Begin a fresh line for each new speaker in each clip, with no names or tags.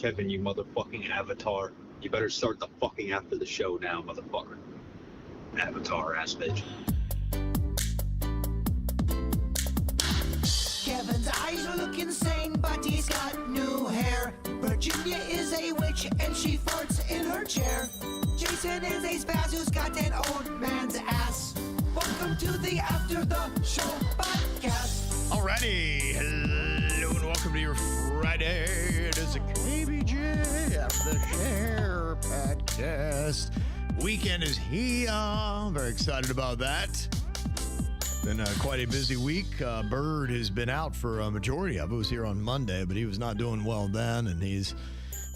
Kevin, you motherfucking avatar. You better start the fucking after the show now, motherfucker. Avatar ass bitch.
Kevin's eyes look insane, but he's got new hair. Virginia is a witch and she farts in her chair. Jason is a spaz who's got an old man's ass. Welcome to the After the Show podcast.
Alrighty, hello and welcome to your Friday. It is a KVJ After the Show podcast. Weekend is here. I'm very excited about that. Been quite a busy week. Bird has been out for a majority of it. Was here on Monday, but he was not doing well then, and he's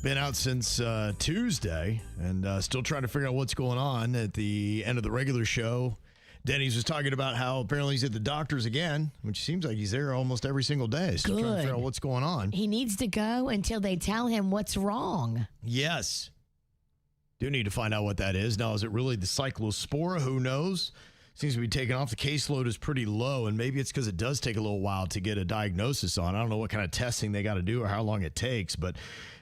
been out since Tuesday, and still trying to figure out what's going on. At the end of the regular show, Denny's was talking about how apparently he's at the doctor's again, which seems like he's there almost every single day. Still trying to figure out what's going on.
He needs to go until they tell him what's wrong.
Yes. Do need to find out what that is. Now, is it really the cyclospora? Who knows? Seems to be taking off. The caseload is pretty low, and maybe it's because it does take a little while to get a diagnosis on. I don't know what kind of testing they got to do or how long it takes, but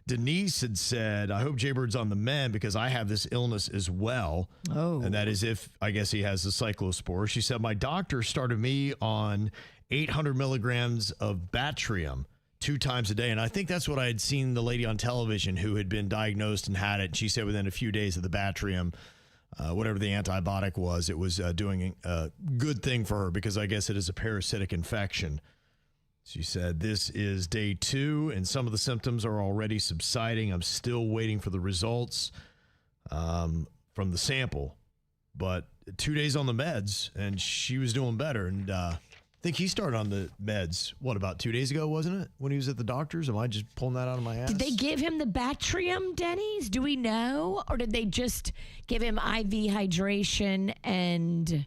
Denise had said, I hope Jaybird's on the mend because I have this illness as well. Oh. And that is if, I guess he has the cyclospora. She said, my doctor started me on 800 milligrams of Bactrium 2 times a day. And I think that's what I had seen the lady on television who had been diagnosed and had it. And she said within a few days of the Bactrium, whatever the antibiotic was, it was doing a good thing for her because I guess it is a parasitic infection. She said, this is day 2, and some of the symptoms are already subsiding. I'm still waiting for the results from the sample. But 2 days on the meds, and she was doing better. And I think he started on the meds, about 2 days ago, wasn't it? When he was at the doctor's? Am I just pulling that out of my ass?
Did they give him the Bactrium, Denny's? Do we know? Or did they just give him IV hydration and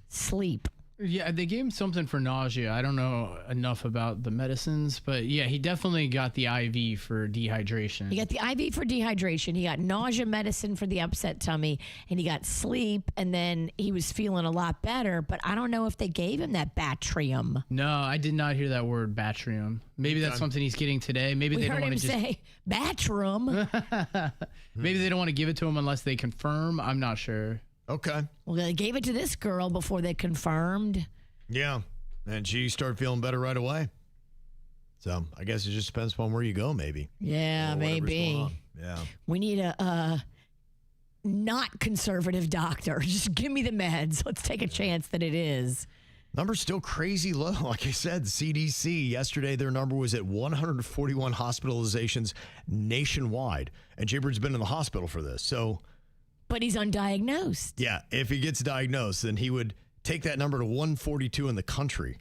sleep?
Yeah, they gave him something for nausea. I don't know enough about the medicines, but yeah, he definitely got the IV for dehydration.
He got the IV for dehydration. He got nausea medicine for the upset tummy, and he got sleep, and then he was feeling a lot better, but I don't know if they gave him that Bactrium.
No, I did not hear that word, Bactrium. Maybe that's something he's getting today. Maybe they don't want to just
say Bactrium.
Maybe they don't want to give it to him unless they confirm. I'm not sure.
Okay.
Well, they gave it to this girl before they confirmed.
Yeah. And she started feeling better right away. So I guess it just depends upon where you go, maybe.
Yeah, maybe.
Yeah.
We need a not conservative doctor. Just give me the meds. Let's take a chance that it is.
Number's still crazy low. Like I said, the CDC, yesterday their number was at 141 hospitalizations nationwide. And Jaybird's been in the hospital for this. So...
But he's undiagnosed.
Yeah, if he gets diagnosed, then he would take that number to 142 in the country.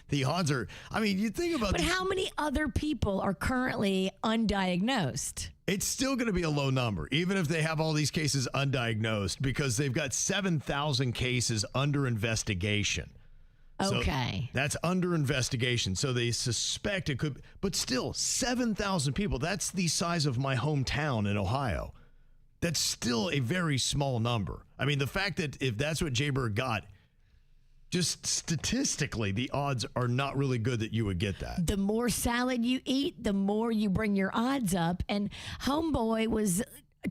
The odds are, I mean, you think about
But how many other people are currently undiagnosed?
It's still going to be a low number, even if they have all these cases undiagnosed, because they've got 7,000 cases under investigation.
Okay.
So that's under investigation. So they suspect it could, but still 7,000 people. That's the size of my hometown in Ohio. That's still a very small number. I mean, the fact that if that's what Jaybird got, just statistically, the odds are not really good that you would get that.
The more salad you eat, the more you bring your odds up. And Homeboy was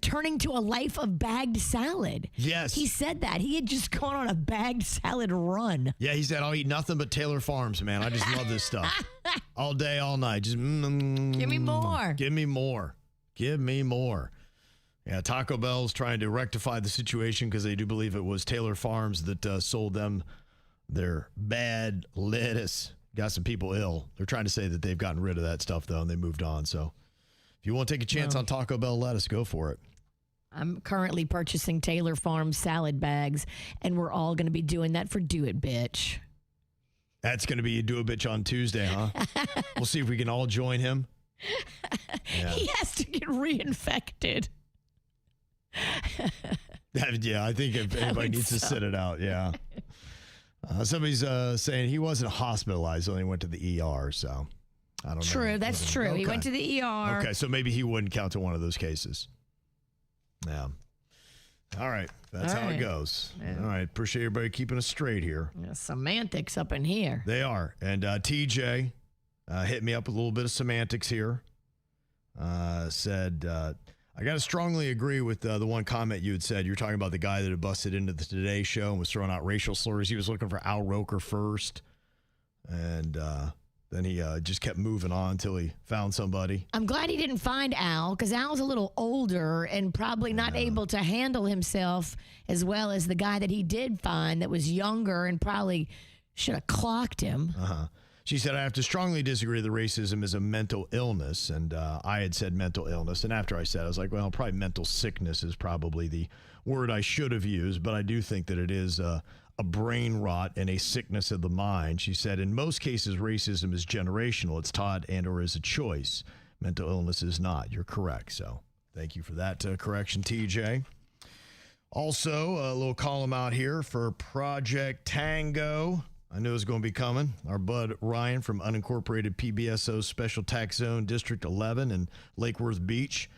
turning to a life of bagged salad.
Yes.
He said that. He had just gone on a bagged salad run.
Yeah, he said, I'll eat nothing but Taylor Farms, man. I just love this stuff. All day, all night. Just
give me more.
Give me more. Give me more. Yeah, Taco Bell's trying to rectify the situation because they do believe it was Taylor Farms that sold them their bad lettuce. Got some people ill. They're trying to say that they've gotten rid of that stuff, though, and they moved on. So if you want to take a chance on Taco Bell lettuce, go for it.
I'm currently purchasing Taylor Farms salad bags, and we're all going to be doing that for Do It Bitch.
That's going to be Do It Bitch on Tuesday, huh? We'll see if we can all join him.
Yeah. He has to get reinfected.
Yeah, I think if anybody needs to sit it out, yeah. Somebody's saying he wasn't hospitalized, only went to the ER, so I don't know.
True, that's true. Okay. He went to the ER.
Okay, so maybe he wouldn't count to one of those cases. Yeah. All right, that's how it goes. Yeah. All right, appreciate everybody keeping us straight here.
Yeah, semantics up in here.
They are. And TJ hit me up with a little bit of semantics here. said, I got to strongly agree with the one comment you had said. You were talking about the guy that had busted into the Today Show and was throwing out racial slurs. He was looking for Al Roker first. And then he just kept moving on until he found somebody.
I'm glad he didn't find Al, because Al's a little older and probably not able to handle himself as well as the guy that he did find that was younger and probably should have clocked him.
She said, I have to strongly disagree that racism is a mental illness. And I had said mental illness. And after I said it, I was like, well, probably mental sickness is probably the word I should have used. But I do think that it is a brain rot and a sickness of the mind. She said, in most cases, racism is generational. It's taught and or is a choice. Mental illness is not. You're correct. So thank you for that correction, TJ. Also, a little column out here for Project Tango. I knew it was going to be coming. Our bud Ryan from unincorporated PBSO Special Tax Zone District 11 in Lake Worth Beach.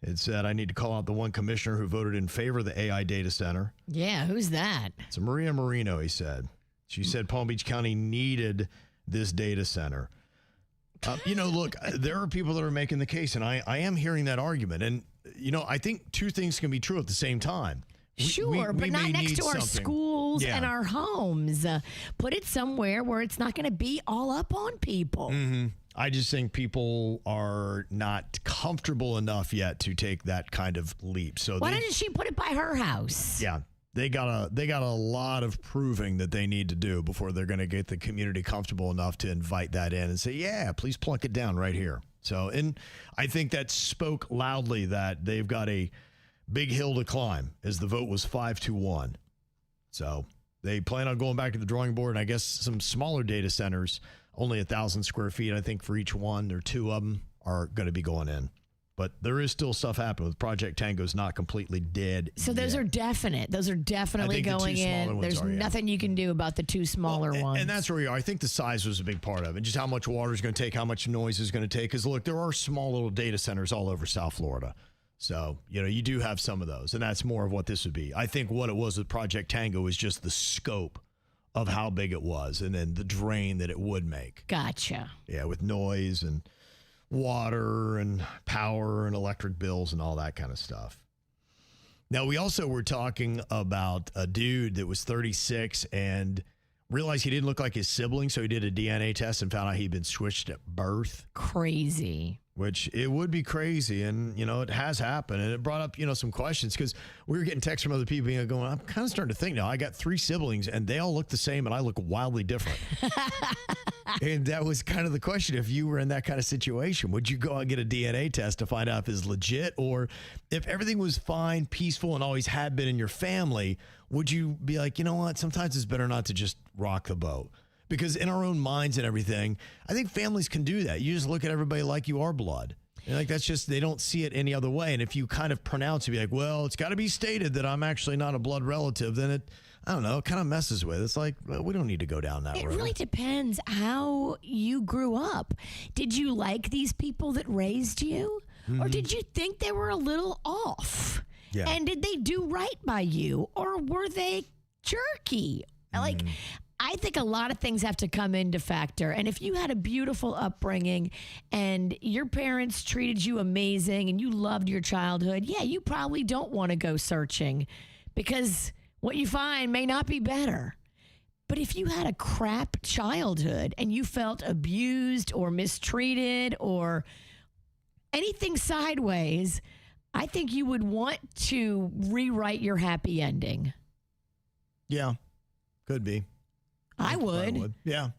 It said, I need to call out the one commissioner who voted in favor of the AI data center.
Yeah, who's that?
It's Maria Marino, he said. She said Palm Beach County needed this data center. Look, there are people that are making the case, and I am hearing that argument. And, I think two things can be true at the same time.
But not next to our schools and our homes. Put it somewhere where it's not going to be all up on people.
Mm-hmm. I just think people are not comfortable enough yet to take that kind of leap. So
why didn't she put it by her house?
Yeah, they got a lot of proving that they need to do before they're going to get the community comfortable enough to invite that in and say, yeah, please plunk it down right here. So, and I think that spoke loudly that they've got a big hill to climb, as the vote was 5-1. So they plan on going back to the drawing board, and I guess some smaller data centers, only 1,000 square feet, I think, for each one or two of them are going to be going in. But there is still stuff happening with Project Tango's not completely dead.
So those are definite. Those are definitely going in. There's nothing you can do about the two smaller ones.
And that's where you are. I think the size was a big part of it. Just how much water is going to take, how much noise is going to take. Because, look, there are small little data centers all over South Florida. So, you do have some of those, and that's more of what this would be. I think what it was with Project Tango was just the scope of how big it was and then the drain that it would make.
Gotcha.
Yeah, with noise and water and power and electric bills and all that kind of stuff. Now, we also were talking about a dude that was 36 and realized he didn't look like his sibling, so he did a DNA test and found out he'd been switched at birth.
Crazy.
Which it would be crazy, and it has happened, and it brought up some questions, because we were getting texts from other people going, I'm kind of starting to think now, I got 3 siblings and they all look the same and I look wildly different. And that was kind of the question. If you were in that kind of situation, would you go out and get a DNA test to find out if it's legit, or if everything was fine, peaceful, and always had been in your family, would you be like, you know what, sometimes it's better not to just rock the boat? Because in our own minds and everything, I think families can do that. You just look at everybody like you are blood. And that's just, they don't see it any other way. And if you kind of pronounce it, be like, well, it's got to be stated that I'm actually not a blood relative, then it kind of messes with it. It's like, well, we don't need to go down that road.
It really depends how you grew up. Did you like these people that raised you? Mm-hmm. Or did you think they were a little off?
Yeah.
And did they do right by you? Or were they jerky? Like, I think a lot of things have to come into factor. And if you had a beautiful upbringing and your parents treated you amazing and you loved your childhood, yeah, you probably don't want to go searching, because what you find may not be better. But if you had a crap childhood and you felt abused or mistreated or anything sideways, I think you would want to rewrite your happy ending.
Yeah, could be.
I would.
Yeah.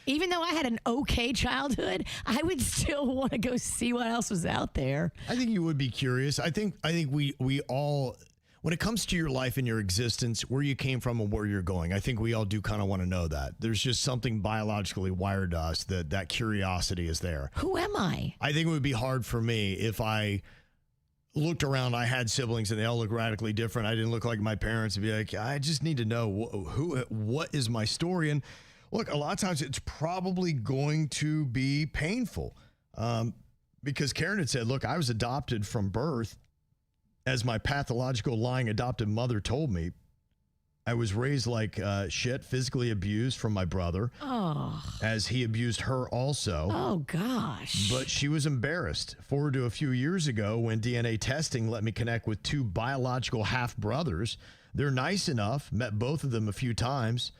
Even though I had an okay childhood, I would still want to go see what else was out there.
I think you would be curious. I think we all, when it comes to your life and your existence, where you came from and where you're going, I think we all do kind of want to know that. There's just something biologically wired to us that curiosity is there.
Who am I?
I think it would be hard for me if I looked around, I had siblings and they all look radically different. I didn't look like my parents, and be like, I just need to know what is my story. And look, a lot of times it's probably going to be painful, because Karen had said, look, I was adopted from birth, as my pathological lying adopted mother told me. I was raised like shit, physically abused from my brother, as he abused her also.
Oh, gosh.
But she was embarrassed. Forward to a few years ago when DNA testing let me connect with 2 biological half-brothers. They're nice enough, met both of them a few times,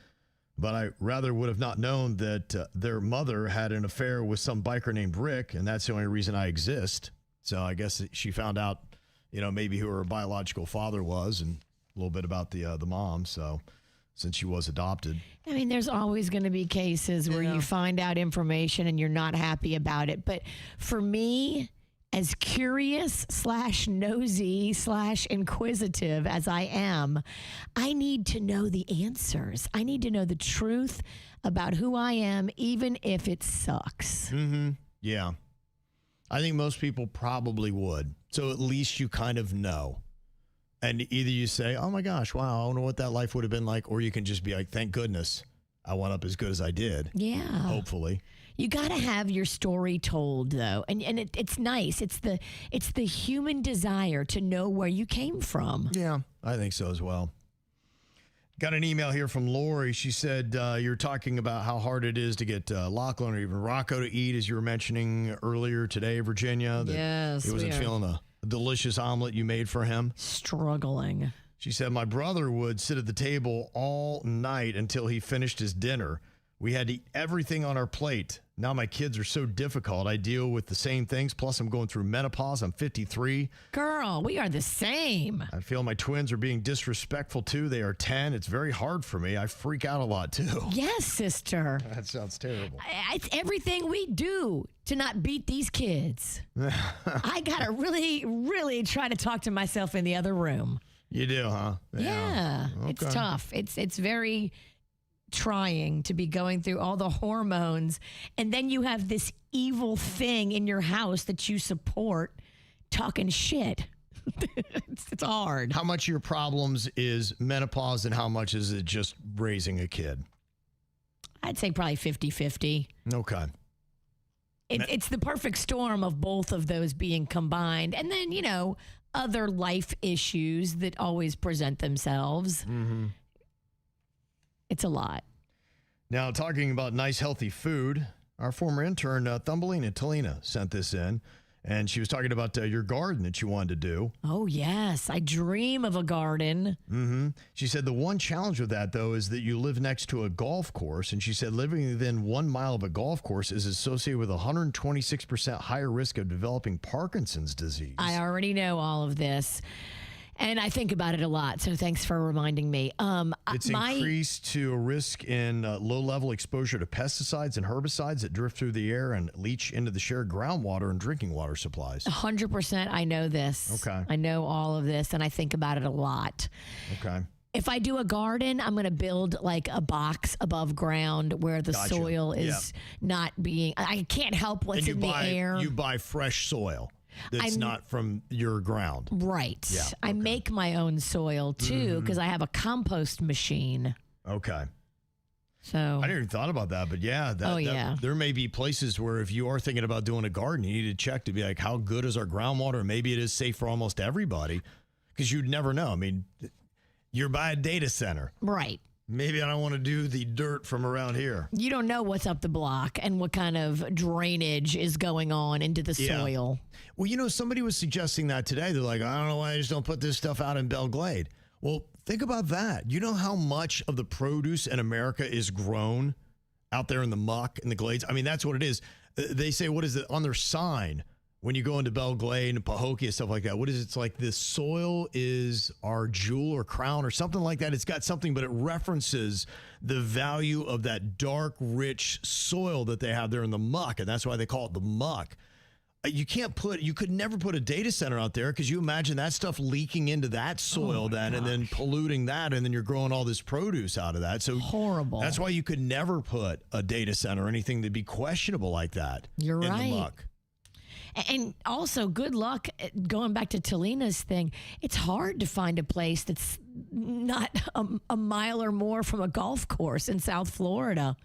but I rather would have not known that their mother had an affair with some biker named Rick, and that's the only reason I exist. So I guess she found out, maybe who her biological father was and a little bit about the mom, so since she was adopted.
I mean, there's always going to be cases where you find out information and you're not happy about it. But for me, as curious / nosy / inquisitive as I am, I need to know the answers. I need to know the truth about who I am, even if it sucks.
Mm-hmm. Yeah. I think most people probably would. So at least you kind of know. And either you say, oh my gosh, wow, I wonder what that life would have been like. Or you can just be like, thank goodness I went up as good as I did.
Yeah.
Hopefully.
You got to have your story told, though. And it's nice. It's the human desire to know where you came from.
Yeah, I think so as well. Got an email here from Lori. She said you're talking about how hard it is to get Lachlan or even Rocco to eat, as you were mentioning earlier today, Virginia. That
yes,
he wasn't feeling a delicious omelet you made for him.
Struggling.
She said, my brother would sit at the table all night until he finished his dinner. We had to eat everything on our plate. Now my kids are so difficult. I deal with the same things. Plus, I'm going through menopause. I'm 53.
Girl, we are the same.
I feel my twins are being disrespectful, too. They are 10. It's very hard for me. I freak out a lot, too.
Yes, sister.
That sounds terrible.
It's everything we do to not beat these kids. I got to really, really try to talk to myself in the other room.
You do, huh?
Yeah.
Okay.
It's tough. It's very trying to be going through all the hormones, and then you have this evil thing in your house that you support talking shit. It's hard.
How much of your problems is menopause and how much is it just raising a kid?
I'd say probably 50-50.
Okay.
It's the perfect storm of both of those being combined. And then, other life issues that always present themselves.
Mm-hmm.
It's a lot.
Now, talking about nice, healthy food, our former intern, Thumbelina Talina, sent this in, and she was talking about your garden that you wanted to do.
Oh, yes. I dream of a garden.
Mm-hmm. She said the one challenge with that, though, is that you live next to a golf course, and she said living within 1 mile of a golf course is associated with a 126% higher risk of developing Parkinson's disease.
I already know all of this. And I think about it a lot, so thanks for reminding me.
It's increased to a risk in low-level exposure to pesticides and herbicides that drift through the air and leach into the shared groundwater and drinking water supplies.
100% I know this.
Okay.
I know all of this, and I think about it a lot.
Okay.
If I do a garden, I'm going to build like a box above ground where the soil is not being... I can't help what's in the air.
You buy fresh soil. That's not from your ground.
Right.
Yeah, okay.
I make my own soil, too, because I have a compost machine.
Okay.
So
I never even thought about that, but yeah. There may be places where if you are thinking about doing a garden, you need to check to be like, how good is our groundwater? Maybe it is safe for almost everybody, because you'd never know. I mean, you're by a data center.
Right.
Maybe I don't want to do the dirt from around here.
You don't know what's up the block and what kind of drainage is going on into the soil.
Well, somebody was suggesting that today. They're like, I don't know why I just don't put this stuff out in Belle Glade. Well, think about that. You know how much of the produce in America is grown out there in the muck and the glades? I mean, that's what it is. They say, what is it on their sign? When you go into Belle Glade and Pahokee and stuff like that, what is it? It's like this soil is our jewel or crown or something like that. It's got something, but it references the value of that dark, rich soil that they have there in the muck, and that's why they call it the muck. You could never put a data center out there because you imagine that stuff leaking into that soil and then polluting that, and then you're growing all this produce out of that. So
horrible.
That's why you could never put a data center or anything that'd be questionable like that.
You're
in
right.
The muck.
And also, good luck going back to Talina's thing. It's hard to find a place not a mile or more from a golf course in South Florida.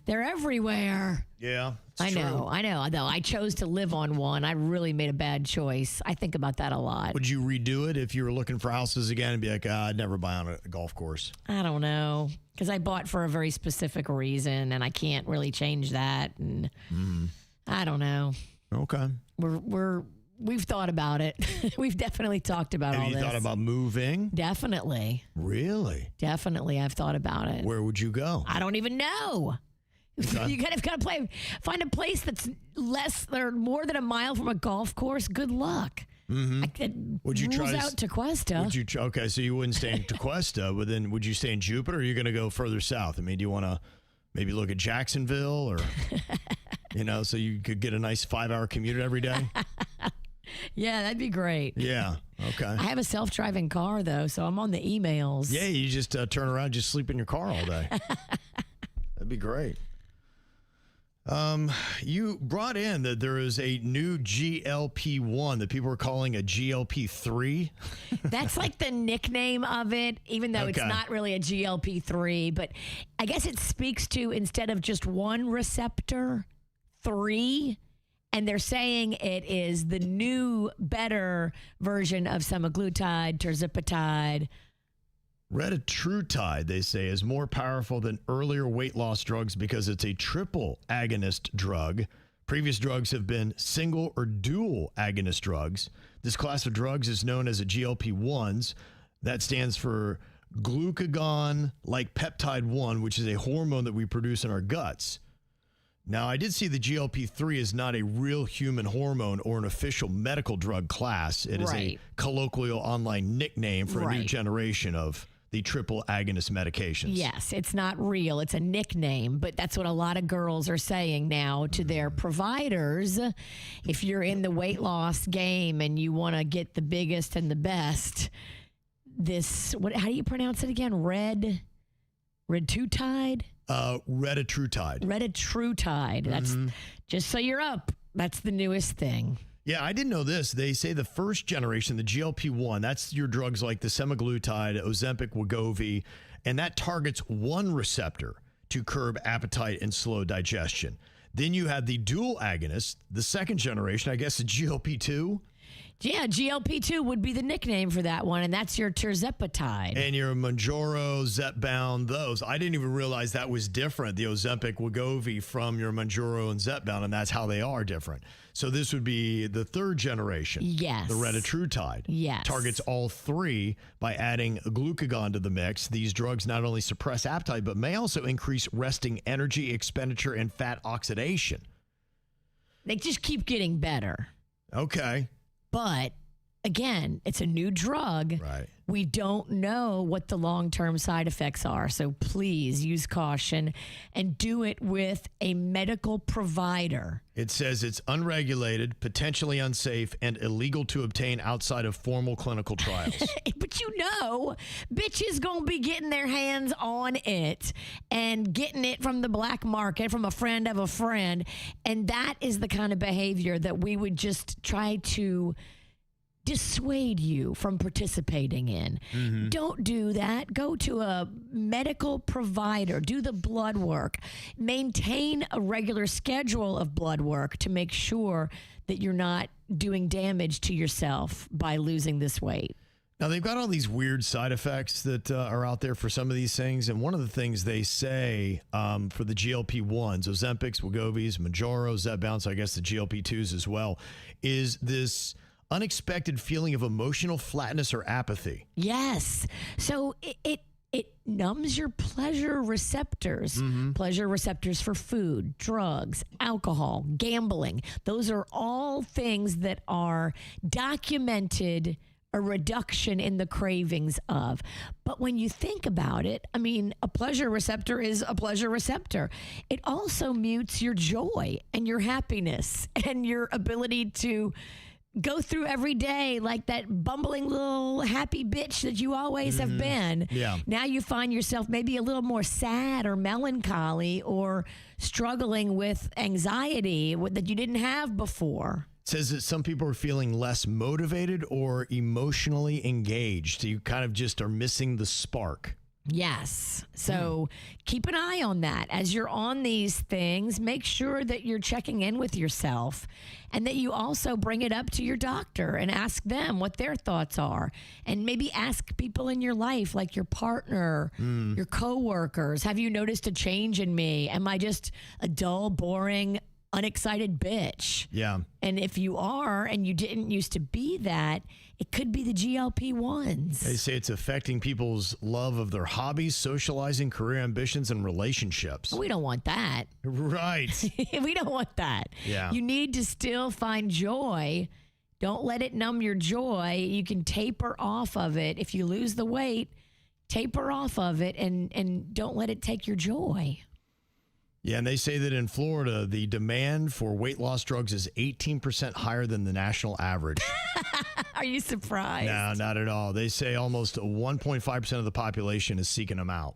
They're everywhere.
Yeah,
I
true.
know. Though I chose to live on one. I really made a bad choice. I think about that a lot.
Would you redo it if you were looking for houses again and be like, I'd never buy on a golf course?
I don't know, because I bought for a very specific reason, and I can't really change that. And I don't know.
Okay.
We've thought about it. We've definitely talked about all
Have
this.
you thought about moving?
Definitely.
Really?
Definitely, I've thought about it.
Where would you go?
I don't even know.
Okay.
You gotta find a place that's less or more than a mile from a golf course. Good luck.
Would you
rules
try
out Tequesta?
Okay, so you wouldn't stay in Tequesta, but then would you stay in Jupiter, or are you going to go further south? I mean, do you want to maybe look at Jacksonville, or so you could get a nice 5-hour commute every day?
Yeah, that'd be great.
Yeah. Okay.
I have a self-driving car though, so I'm on the emails.
Yeah, you just turn around, just sleep in your car all day. That'd be great. You brought in that there is a new GLP-1 that people are calling a GLP-3.
That's like the nickname of it, even though it's
Okay.
not really a GLP-3. But I guess it speaks to, instead of just one receptor, 3. And they're saying it is the new, better version of semaglutide, tirzepatide.
Retatrutide, they say, is more powerful than earlier weight loss drugs because it's a triple agonist drug. Previous drugs have been single or dual agonist drugs. This class of drugs is known as a GLP-1s. That stands for glucagon-like peptide 1, which is a hormone that we produce in our guts. Now, I did see the GLP-3 is not a real human hormone or an official medical drug class. It is a colloquial online nickname for a new generation of the triple agonist medications.
Yes, it's not real. It's a nickname, but that's what a lot of girls are saying now to their providers. If you're in the weight loss game and you want to get the biggest and the best, how do you pronounce it again? Retatrutide? Retatrutide. That's just so you're up. That's the newest thing.
Yeah, I didn't know this. They say the first generation, the GLP-1, that's your drugs like the semaglutide, Ozempic, Wegovy, and that targets one receptor to curb appetite and slow digestion. Then you have the dual agonist, the second generation, I guess the GLP-2.
Yeah, GLP-2 would be the nickname for that one, and that's your tirzepatide.
And your Mounjaro, Zepbound, those. I didn't even realize that was different, the Ozempic, Wegovy from your Mounjaro and Zepbound, and that's how they are different. So this would be the third generation.
Yes.
The retatrutide.
Yes.
Targets all 3 by adding glucagon to the mix. These drugs not only suppress appetite, but may also increase resting energy expenditure and fat oxidation.
They just keep getting better.
Okay.
But again, it's a new drug.
Right.
We don't know what the long-term side effects are. So please use caution and do it with a medical provider.
It says it's unregulated, potentially unsafe, and illegal to obtain outside of formal clinical trials.
But bitches going to be getting their hands on it and getting it from the black market, from a friend of a friend. And that is the kind of behavior that we would just try to dissuade you from participating in. Don't do that. Go to a medical provider. Do the blood work. Maintain a regular schedule of blood work to make sure that you're not doing damage to yourself by losing this weight.
Now, they've got all these weird side effects that are out there for some of these things. And one of the things they say for the GLP-1s, Ozempics, Wegovys, Mounjaro, Zepbound, so I guess the GLP-2s as well, is this unexpected feeling of emotional flatness or apathy.
Yes. So it numbs your pleasure receptors. Pleasure receptors for food, drugs, alcohol, gambling. Those are all things that are documented a reduction in the cravings of. But when you think about it, I mean, a pleasure receptor is a pleasure receptor. It also mutes your joy and your happiness and your ability to go through every day like that bumbling little happy bitch that you always have been.
Yeah.
Now you find yourself maybe a little more sad or melancholy or struggling with anxiety that you didn't have before.
says that some people are feeling less motivated or emotionally engaged. You kind of just are missing the spark.
Yes. So keep an eye on that. As you're on these things, make sure that you're checking in with yourself and that you also bring it up to your doctor and ask them what their thoughts are. And maybe ask people in your life, like your partner, your coworkers, have you noticed a change in me? Am I just a dull, boring, unexcited bitch?
Yeah.
And if you are and you didn't used to be that, it could be the GLP-1s.
They say it's affecting people's love of their hobbies, socializing, career ambitions, and relationships.
We don't want that.
Right.
We don't want that.
Yeah.
You need to still find joy. Don't let it numb your joy. You can taper off of it. If you lose the weight, taper off of it and don't let it take your joy.
Yeah, and they say that in Florida, the demand for weight loss drugs is 18% higher than the national average.
Are you surprised?
No, not at all. They say almost 1.5% of the population is seeking them out.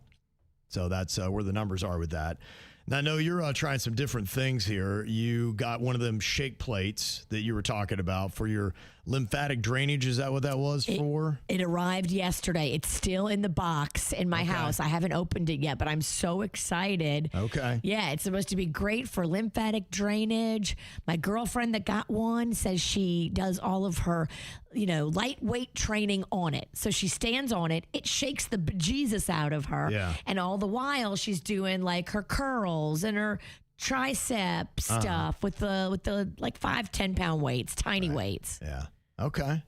So that's where the numbers are with that. Now, I know you're trying some different things here. You got one of them shake plates that you were talking about for your lymphatic drainage. Is that what that was for?
It arrived yesterday. It's still in the box in my house. I haven't opened it yet, but I'm so excited.
Okay.
Yeah, it's supposed to be great for lymphatic drainage. My girlfriend that got one says she does all of her, lightweight training on it. So she stands on it. It shakes the bejesus out of her.
Yeah.
And all the while she's doing like her curls and her tricep stuff with the like 5-10 pound weights, tiny weights.
Yeah. Okay.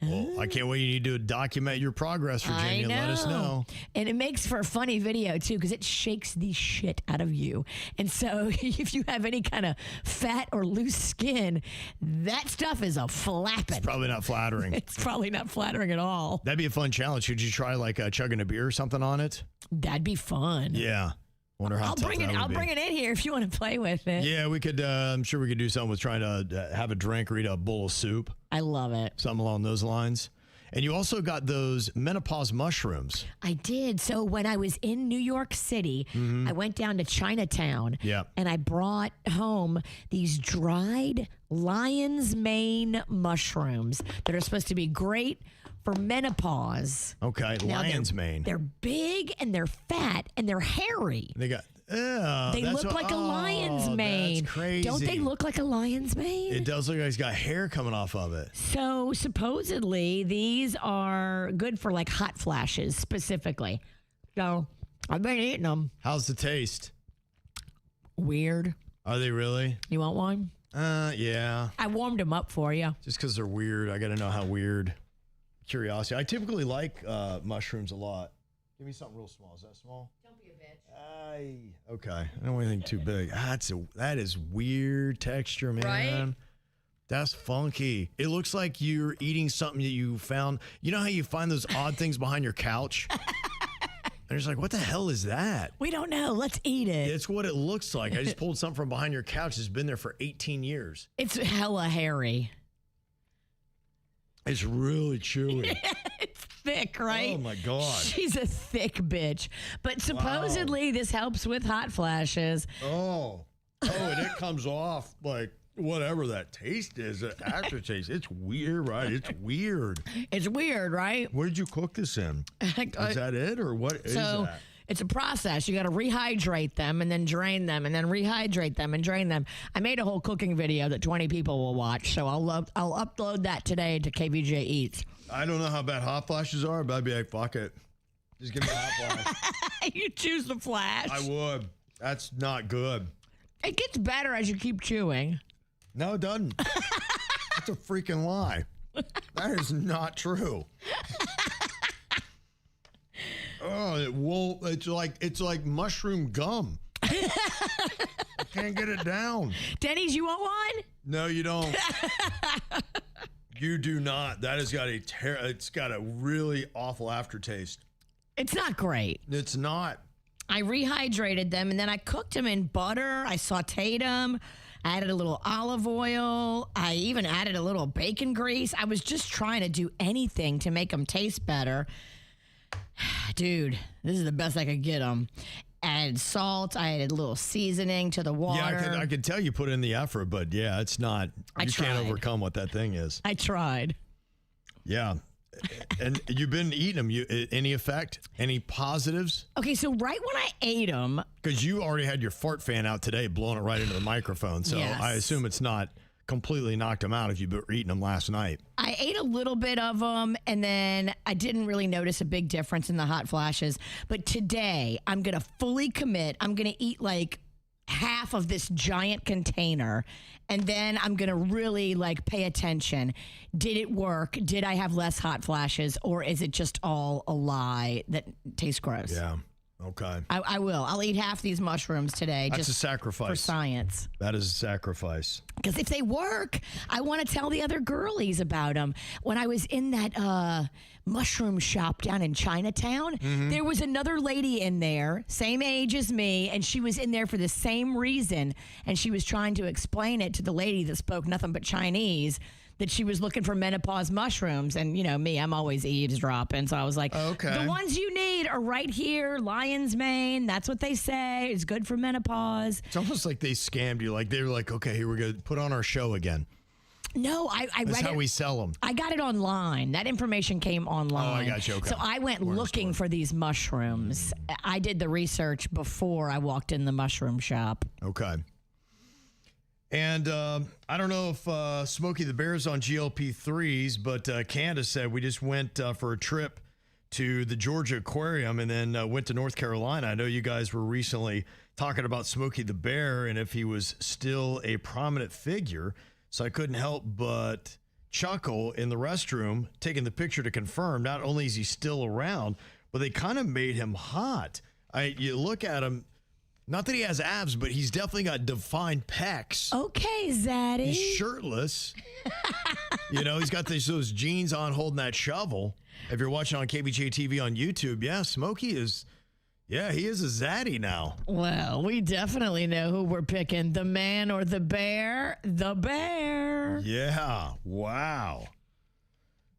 Well, I can't wait. You need to document your progress, Virginia. Let us know.
And it makes for a funny video, too, because it shakes the shit out of you. And so if you have any kind of fat or loose skin, that stuff is a flapping.
It's probably not flattering.
It's probably not flattering at all.
That'd be a fun challenge. Should you try like chugging a beer or something on it?
That'd be fun.
Yeah. Wonder how
I'll bring it in here if you want to play with it.
Yeah, we could. I'm sure we could do something with trying to have a drink or eat a bowl of soup.
I love it.
Something along those lines. And you also got those menopause mushrooms.
I did. So when I was in New York City, I went down to Chinatown.
Yeah.
And I brought home these dried lion's mane mushrooms that are supposed to be great for menopause.
Okay,
Now,
lion's mane.
They're big and they're fat and they're hairy.
They got.
They look like a lion's mane.
That's crazy.
Don't they look like a lion's mane?
It does look like it's got hair coming off of it.
So supposedly these are good for like hot flashes specifically. So I've been eating them.
How's the taste?
Weird.
Are they really?
You want one?
Yeah.
I warmed them up for you.
Just because they're weird, I got to know how weird. Curiosity. I typically like mushrooms a lot. Give me something real small. Is that small? Don't be a bitch. Okay. I don't want anything too big. That is weird texture, man.
Right?
That's funky. It looks like you're eating something that you found. You know how you find those odd things behind your couch? And it's like, what the hell is that?
We don't know. Let's eat it.
It's what it looks like. I just pulled something from behind your couch. It's been there for 18 years.
It's hella hairy.
It's really chewy.
It's thick, right?
Oh, my God.
She's a thick bitch. But supposedly this helps with hot flashes.
Oh, and it comes off like whatever that taste is, the aftertaste. It's weird, right? It's weird.
It's weird, right?
What did you cook this in? Is that it, or what is that?
It's a process. You got to rehydrate them and then drain them and then rehydrate them and drain them. I made a whole cooking video that 20 people will watch, so I'll upload that today to KVJ Eats.
I don't know how bad hot flashes are, but I'd be like, fuck it. Just give me a hot flash.
You choose the flash.
I would. That's not good.
It gets better as you keep chewing.
No, it doesn't. That's a freaking lie. That is not true. Oh, it won't. It's like mushroom gum. I can't get it down.
Denny's, you want one?
No, you don't. You do not. That has got it's got a really awful aftertaste.
It's not great.
It's not.
I rehydrated them and then I cooked them in butter. I sauteed them. I added a little olive oil. I even added a little bacon grease. I was just trying to do anything to make them taste better. Dude, this is the best I could get them. added salt. I added a little seasoning to the water.
Yeah, I could tell you put in the effort, but yeah, it's not.
I
You can't
tried.
overcome what that thing is.
I tried.
Yeah. And you've been eating them. Any effect? Any positives?
Okay, so right when I ate them,
Because you already had your fart fan out today, blowing it right into the microphone. So
Yes.
I assume it's not completely knocked them out if you've been eating them last night.
I ate a little bit of them, and then I didn't really notice a big difference in the hot flashes. But today, I'm going to fully commit. I'm going to eat like half of this giant container, and then I'm going to really like pay attention. Did it work? Did I have less hot flashes, or is it just all a lie that tastes gross?
Yeah. Okay.
I will. I'll eat half these mushrooms today.
That's
just
a sacrifice.
for science.
That is a sacrifice.
Because if they work, I want to tell the other girlies about them. When I was in that mushroom shop down in Chinatown, there was another lady in there, same age as me, and she was in there for the same reason. And she was trying to explain it to the lady that spoke nothing but Chinese, that she was looking for menopause mushrooms. And, you know, me, I'm always eavesdropping. So I was like,
Okay.
the ones you need are right here, lion's mane. That's what they say. It's good for menopause.
It's almost like they scammed you. Like they were like, okay, here we go. Put on our show again.
No, I
That's
read
how
it.
we sell them.
I got it online. That information came online.
Oh, I got you. Okay.
So I went looking for these mushrooms. I did the research before I walked in the mushroom shop.
Okay. And I don't know if Smokey the Bear's on GLP-3s, but Candace said we just went for a trip to the Georgia Aquarium and then went to North Carolina. I know you guys were recently talking about Smokey the Bear and if he was still a prominent figure. So I couldn't help but chuckle in the restroom, taking the picture to confirm not only is he still around, but they kind of made him hot. You look at him. Not that he has abs, but he's definitely got defined pecs.
Okay, Zaddy.
He's shirtless. You know, he's got those jeans on holding that shovel. If you're watching on KVJ TV on YouTube, yeah, Smokey is, yeah, he is a zaddy now.
Well, we definitely know who we're picking. The man or the bear? The bear.
Yeah, wow.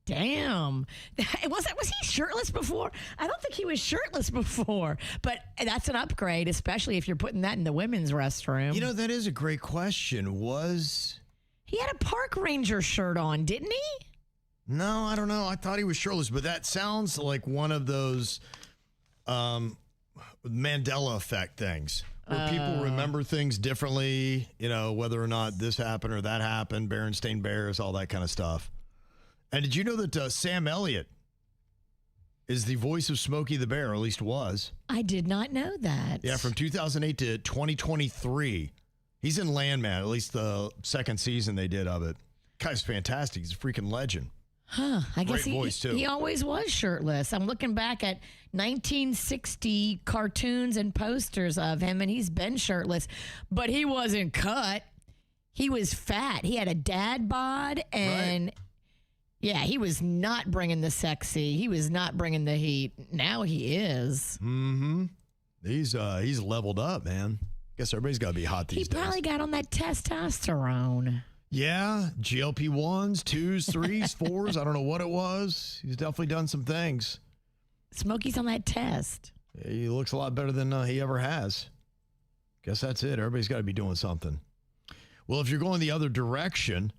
Damn. Was he shirtless before? I don't think he was shirtless before, but that's an upgrade, especially if you're putting that in the women's restroom.
You know, that is a great question.
He had a park ranger shirt on, didn't he?
No, I don't know. I thought he was shirtless, but that sounds like one of those Mandela effect things where people remember things differently, you know, whether or not this happened or that happened, Berenstain Bears, all that kind of stuff. And did you know that Sam Elliott is the voice of Smokey the Bear, or at least was?
I did not know that.
Yeah, from 2008 to 2023. He's in Landman, at least the second season they did of it. Guy's fantastic. He's a freaking legend.
Huh. I guess
Great voice, too.
he always was shirtless. I'm looking back at 1960 cartoons and posters of him, and he's been shirtless, but he wasn't cut. He was fat. He had a dad bod, and...
Right.
Yeah, he was not bringing the sexy. He was not bringing the heat. Now he is.
Mm-hmm. He's leveled up, man. Guess everybody's got to be hot these
He
days.
probably got on that testosterone.
Yeah, GLP-1s, 2s, 3s, 4s. I don't know what it was. He's definitely done some things.
Smokey's on that test.
He looks a lot better than he ever has. Guess that's it. Everybody's got to be doing something. Well, if you're going the other direction,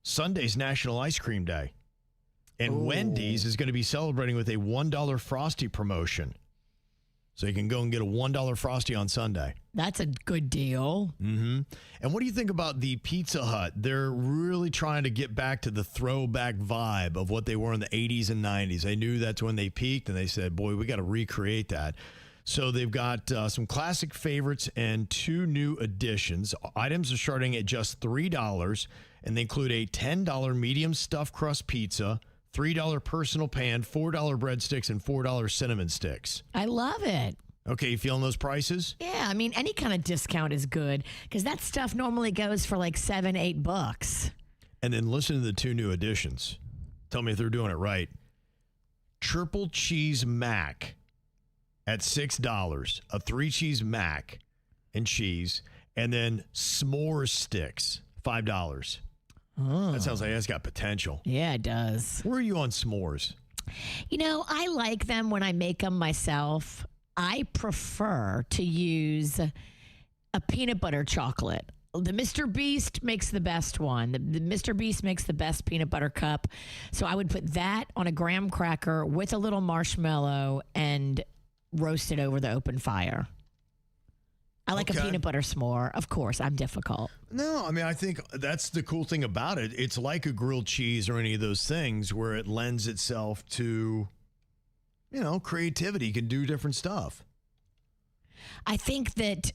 Sunday's National Ice Cream Day. And Wendy's is going to be celebrating with a $1 Frosty promotion. So you can go and get a $1 Frosty on Sunday.
That's a good deal.
Mm-hmm. And what do you think about the Pizza Hut? They're really trying to get back to the throwback vibe of what they were in the 80s and 90s. They knew that's when they peaked, and they said, boy, we got to recreate that. So they've got some classic favorites and 2 new additions. Items are starting at just $3, and they include a $10 medium stuffed crust pizza, $3 personal pan, $4 breadsticks, and $4 cinnamon sticks.
I love it.
Okay, you feeling those prices?
Yeah, I mean, any kind of discount is good because that stuff normally goes for like $7-8.
And then listen to the 2 new additions. Tell me if they're doing it right. Triple cheese mac at $6, a 3-cheese mac and cheese, and then s'more sticks, $5.
Oh.
That sounds like that's got potential.
Yeah, it does.
Where are you on s'mores?
You know, I like them when I make them myself. I prefer to use a peanut butter chocolate. The Mr. Beast makes the best one. The Mr. Beast makes the best peanut butter cup. So I would put that on a graham cracker with a little marshmallow and roast it over the open fire. I like a peanut butter s'more. Of course, I'm difficult.
No, I mean, I think that's the cool thing about it. It's like a grilled cheese or any of those things where it lends itself to, creativity. You can do different stuff.
I think that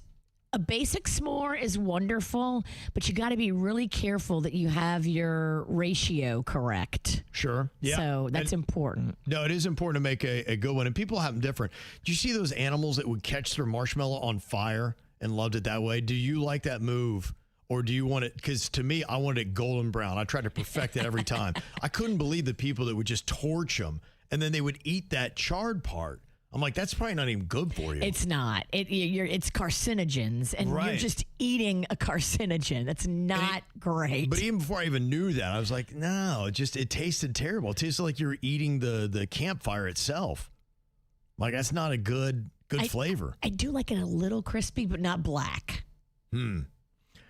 a basic s'more is wonderful, but you got to be really careful that you have your ratio correct.
Sure. Yeah.
So that's important.
No, it is important to make a good one. And people have them different. Do you see those animals that would catch their marshmallow on fire and loved it that way? Do you like that move? Or do you want it? Because to me, I wanted it golden brown. I tried to perfect it every time. I couldn't believe the people that would just torch them and then they would eat that charred part. I'm like, that's probably not even good for you.
It's not. It's carcinogens, and you're just eating a carcinogen. That's not great.
But even before I even knew that, I was like, no, it tasted terrible. It tasted like you're eating the campfire itself. Like, that's not a good flavor.
I do like it a little crispy, but not black.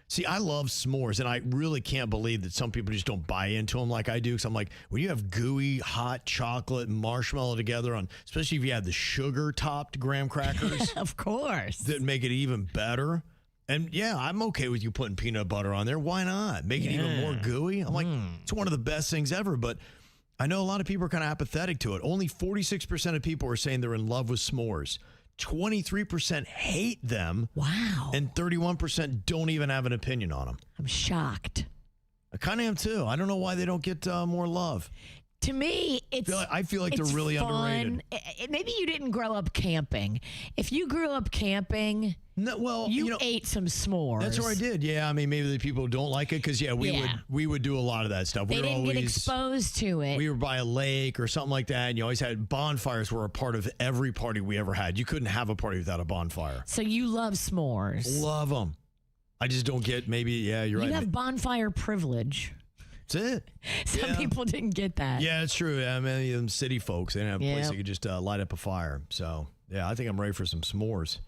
See, I love s'mores, and I really can't believe that some people just don't buy into them like I do. Because I'm like, when you have gooey, hot chocolate and marshmallow together, especially if you have the sugar-topped graham crackers.
Of course.
That make it even better. And, yeah, I'm okay with you putting peanut butter on there. Why not? Make it even more gooey. I'm like, it's one of the best things ever. But I know a lot of people are kind of apathetic to it. Only 46% of people are saying they're in love with s'mores. 23% hate them.
Wow.
And 31% don't even have an opinion on them.
I'm shocked.
I kind of am too. I don't know why they don't get more love.
To me,
I feel like they're really underrated.
Maybe you didn't grow up camping. If you grew up camping, you ate some s'mores.
That's what I did. Yeah, I mean, maybe the people don't like it because we would do a lot of that stuff.
They didn't get exposed to it.
We were by a lake or something like that, and you always had bonfires. Were a part of every party we ever had. You couldn't have a party without a bonfire.
So you love s'mores.
Love them. I just don't get. Maybe you're right.
You have bonfire privilege.
That's it.
Some people didn't get that.
Yeah, it's true. I mean, them city folks, they didn't have a place they could just light up a fire. So, yeah, I think I'm ready for some s'mores.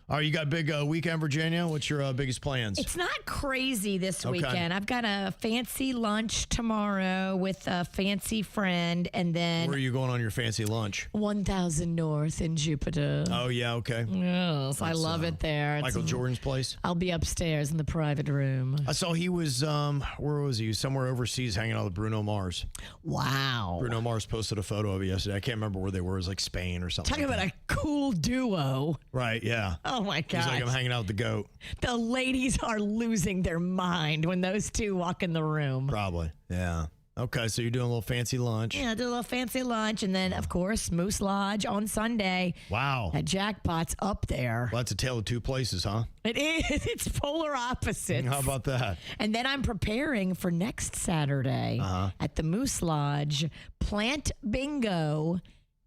All right, you got a big weekend, Virginia? What's your biggest plans?
It's not crazy this weekend. I've got a fancy lunch tomorrow with a fancy friend, and then...
Where are you going on your fancy lunch?
1000 North in Jupiter.
Oh, yeah, okay.
Yes, I love it there.
Michael Jordan's place?
I'll be upstairs in the private room.
I saw he was, where was he? He was somewhere overseas hanging out with Bruno Mars.
Wow.
Bruno Mars posted a photo of it yesterday. I can't remember where they were. It was like Spain or something.
Talking about a cool duo.
Right, yeah.
Oh, my God.
He's like, I'm hanging out with the goat.
The ladies are losing their mind when those two walk in the room.
Probably, yeah. Okay, so you're doing a little fancy lunch.
Yeah, do a little fancy lunch. And then, of course, Moose Lodge on Sunday.
Wow.
That jackpot's up there.
Well, that's a tale of two places, huh?
It is. It's polar opposites.
How about that?
And then I'm preparing for next Saturday at the Moose Lodge Plant Bingo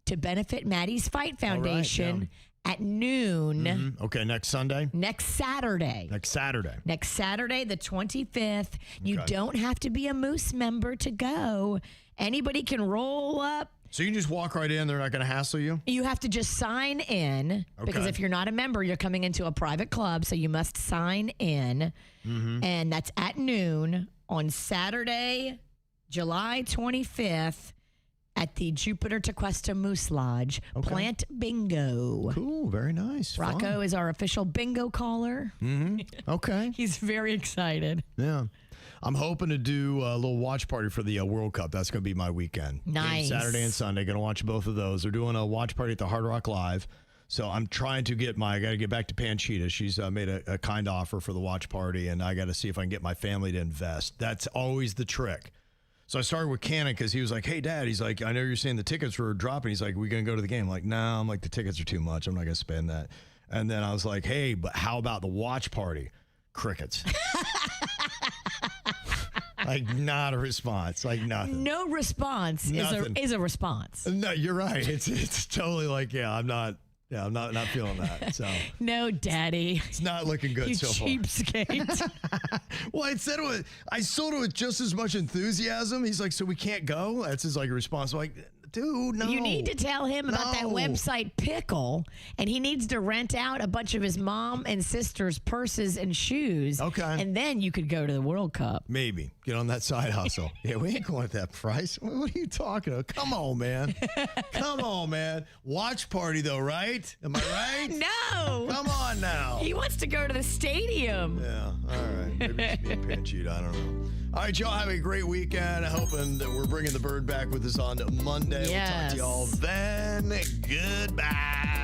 to benefit Maddie's Fight Foundation at noon.
Okay, next Sunday?
Next Saturday.
Next Saturday.
Next Saturday, the 25th. You don't have to be a Moose member to go. Anybody can roll up.
So you can just walk right in. They're not going to hassle you?
You have to just sign in because if you're not a member, you're coming into a private club. So you must sign in. And that's at noon on Saturday, July 25th. At the Jupiter Tequesta Moose Lodge. Plant Bingo.
Cool. Very nice.
Rocco is our official bingo caller.
Okay.
He's very excited.
Yeah. I'm hoping to do a little watch party for the World Cup. That's going to be my weekend.
Nice.
Saturday and Sunday. Going to watch both of those. They're doing a watch party at the Hard Rock Live. So I'm trying to I got to get back to Panchita. She's made a kind offer for the watch party, and I got to see if I can get my family to invest. That's always the trick. So I started with Cannon because he was like, hey, Dad. He's like, I know you're saying the tickets were dropping. He's like, we going to go to the game? I'm like, no. I'm like, the tickets are too much. I'm not going to spend that. And then I was like, hey, but how about the watch party? Crickets. Like, not a response. Like, nothing.
No response is a response.
No, you're right. It's totally like, I'm not feeling that. So
no, Daddy.
It's not looking good so far.
Cheapskate.
Well, I sold it with just as much enthusiasm. He's like, so we can't go? That's his response. I'm like, Dude, no.
You need to tell him about that website Pickle, and he needs to rent out a bunch of his mom and sister's purses and shoes.
Okay.
And then you could go to the World Cup.
Maybe. Get on that side hustle. Yeah, we ain't going at that price. What are you talking about? Come on, man. Come on, man. Watch party, though, right? Am I right?
No.
Come on now.
He wants to go to the stadium.
Yeah, all right. Maybe it's being pinchied. I don't know. All right, y'all have a great weekend. Hoping that we're bringing the bird back with us on Monday.
Yes.
We'll talk to y'all then. Goodbye.